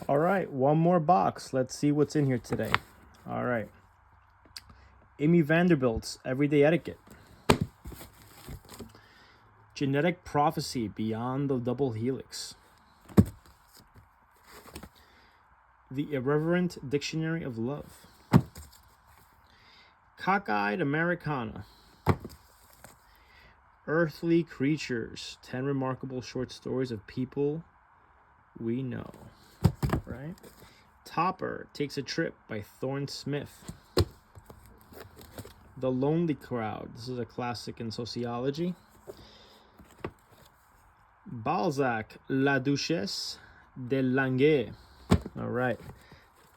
All right, one more box. Let's see what's in here today. All right. Amy Vanderbilt's Everyday Etiquette. Genetic Prophecy Beyond the Double Helix. The Irreverent Dictionary of Love. Cockeyed Americana. Earthly Creatures. 10 Remarkable Short Stories of People We Know. Right? Topper Takes a Trip by Thorne Smith. The Lonely Crowd. This is a classic in sociology. Balzac, La Duchesse de Langeais. All right.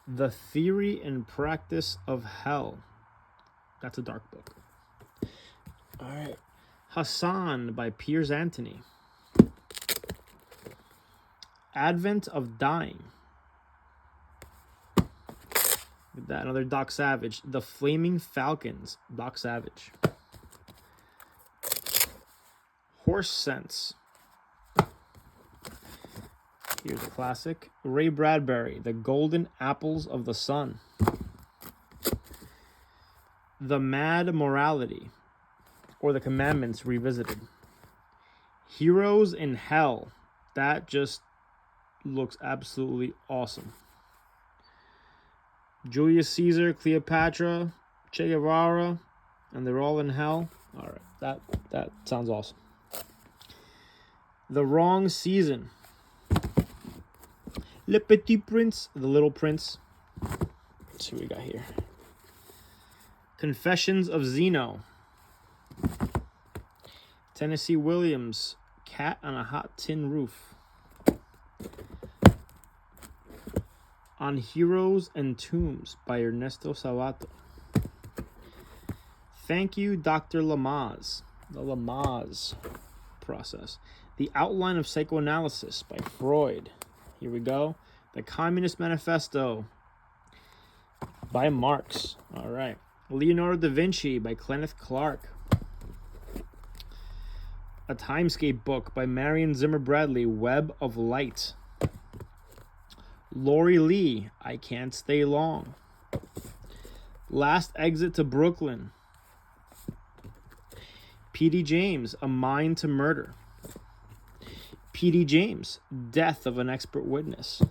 The Theory and Practice of Hell. That's a dark book. All right. Hassan by Piers Anthony. Advent of Dying. Look at that, another Doc Savage. The Flaming Falcons, Doc Savage. Horse Sense. Here's a classic. Ray Bradbury, The Golden Apples of the Sun. The Mad Morality, or The Commandments Revisited. Heroes in Hell. That just looks absolutely awesome. Julius Caesar, Cleopatra, Che Guevara, and they're all in hell. All right, that sounds awesome. The Wrong Season. Le Petit Prince, The Little Prince. Let's see what we got here. Confessions of Zeno. Tennessee Williams, Cat on a Hot Tin Roof. On Heroes and Tombs by Ernesto Sabato. Thank You, Dr. Lamaze. The Lamaze Process. The Outline of Psychoanalysis by Freud. Here we go. The Communist Manifesto by Marx. All right. Leonardo da Vinci by Kenneth Clark. A Timescape book by Marion Zimmer Bradley, Web of Light. Lori Lee, I Can't Stay Long. Last Exit to Brooklyn. P.D. James, A Mind to Murder. P.D. James, Death of an Expert Witness.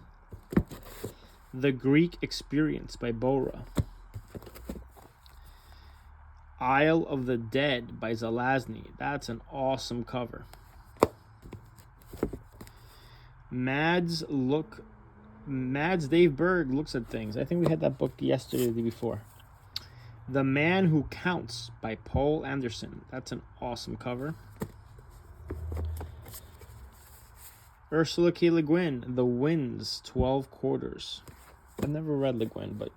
The Greek Experience by Bora. Isle of the Dead by Zelazny. That's an awesome cover. Mads Dave Berg Looks at Things. I think we had that book yesterday or the day before. The Man Who Counts by Paul Anderson. That's an awesome cover. Ursula K. Le Guin, The Wind's 12 Quarters. I've never read Le Guin, but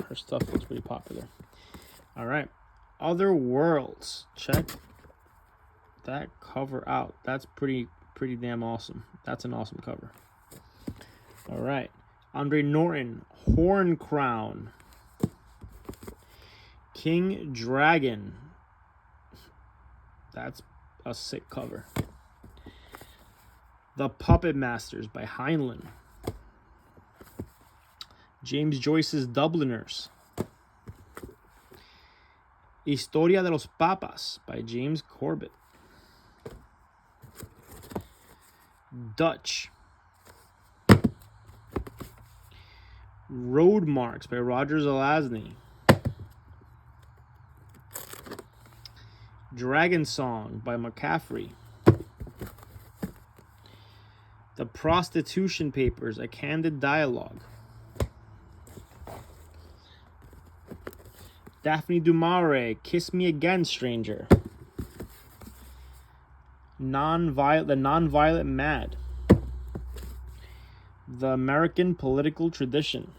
her stuff looks pretty popular. All right. Other Worlds. Check that cover out. That's pretty damn awesome. That's an awesome cover. All right. Andre Norton, Horn Crown. King Dragon. That's a sick cover. The Puppet Masters by Heinlein. James Joyce's Dubliners. Historia de los Papas by James Corbett. Dutch. Road Marks by Roger Zelazny. Dragon Song by McCaffrey. The Prostitution Papers, A Candid Dialogue. Daphne du Maurier, Kiss Me Again, Stranger. The Nonviolent Mad. The American Political Tradition.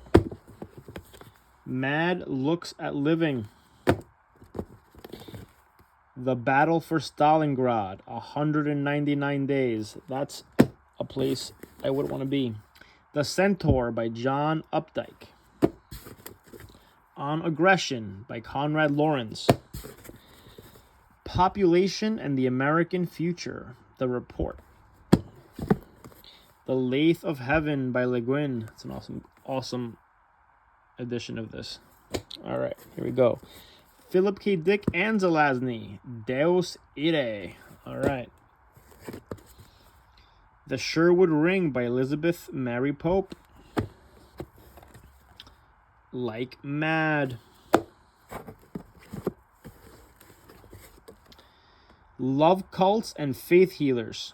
Mad Looks at Living. The Battle for Stalingrad, 199 Days. That's a place I would want to be. The Centaur by John Updike. On Aggression by Conrad Lawrence. Population and the American Future, The Report. The Lathe of Heaven by Le Guin. It's an awesome edition of this. All right, here we go. Philip K. Dick and Zelazny, Deus Irae. All right. The Sherwood Ring by Elizabeth Mary Pope. Like Mad. Love Cults and Faith Healers.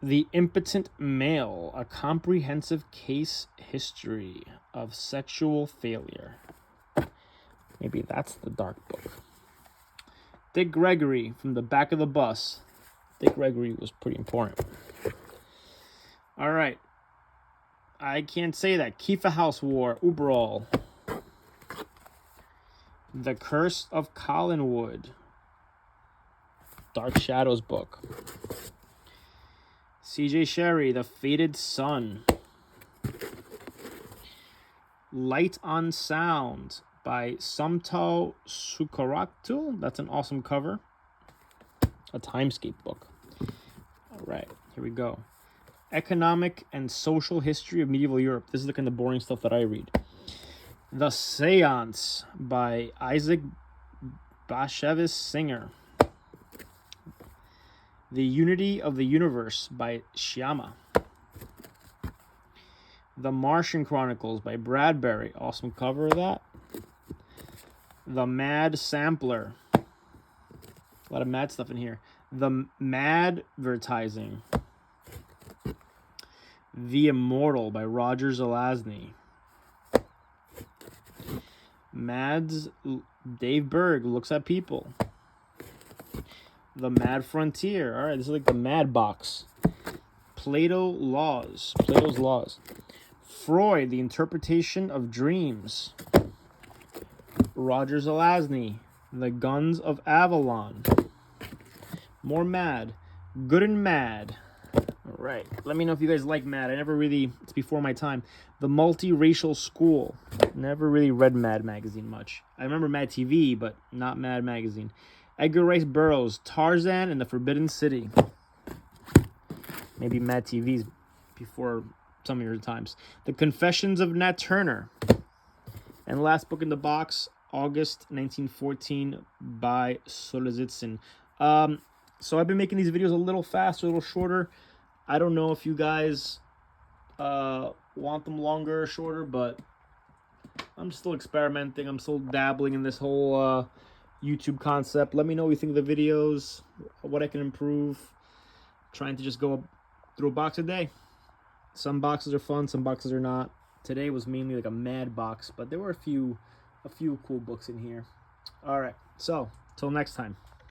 The Impotent Male, a comprehensive case history of sexual failure. Maybe that's the dark book. Dick Gregory, From the Back of the Bus. Dick Gregory was pretty important. All right. I can't say that. Kiefer House War, Uberall. The Curse of Collinwood. Dark Shadows book. C.J. Sherry, The Fated Sun. Light on Sound by Sumto Sukaraktul. That's an awesome cover. A Timescape book. All right, here we go. Economic and Social History of Medieval Europe. This is the kind of boring stuff that I read. The Seance by Isaac Bashevis Singer. The Unity of the Universe by Shyama. The Martian Chronicles by Bradbury. Awesome cover of that. The Mad Sampler. A lot of mad stuff in here. The Mad Advertising. The Immortal by Roger Zelazny. Mads Dave Berg Looks at People. The Mad Frontier. All right, this is like the Mad Box. Plato's Laws. Freud, The Interpretation of Dreams. Roger Zelazny, The Guns of Avalon. More Mad. Good and Mad. All right, let me know if you guys like Mad. It's before my time. The Multiracial School. Never really read Mad magazine much. I remember Mad TV, but not Mad magazine. Edgar Rice Burroughs, Tarzan and the Forbidden City. Maybe Mad TV's before some of your times. The Confessions of Nat Turner. And last book in the box, August 1914 by Solzhenitsyn. So I've been making these videos a little faster, a little shorter. I don't know if you guys want them longer or shorter, but I'm still experimenting. I'm still dabbling in this whole YouTube concept. Let me know what you think of the videos, what I can improve. I'm trying to just go through a box a day. Some boxes are fun, some boxes are not. Today was mainly like a Mad box, but there were a few cool books in here. All right, so till next time.